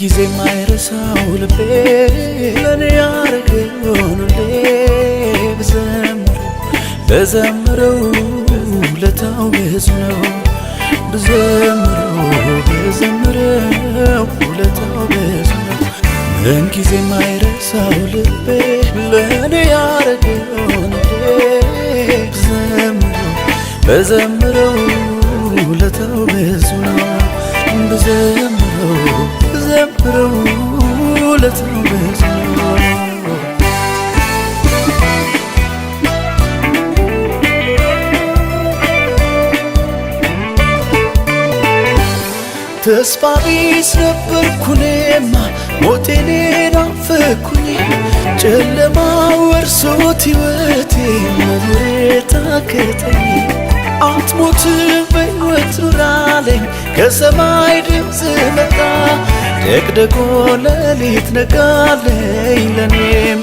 ጊዜ ማይረሳው ልቤ ለኔ ያረገውን ሁሌ ብዘምረው ለታው ብዙ ነው። ብዘምረው ለታው ብዙ ነው። ምን ጊዜ ማይረሳው ልቤ ለኔ ያረገውን ሁሌ ብዘምረው ለታው ብዙ ነው። ብዘምረው ለታው ብዙ ነው። ተስፋ ቢስ ነበርኩ እኔማ ሞቴን ናፈኩኝ። ጨለማ ወርሶት ሕይወቴ መኖሬ ታከተኝ። አትሞትም በሕይወት ኑራለኝ ከሰማይ ድምፅ መጣ። ደግደጎ ሌሊት ነጋለኝ ለኔም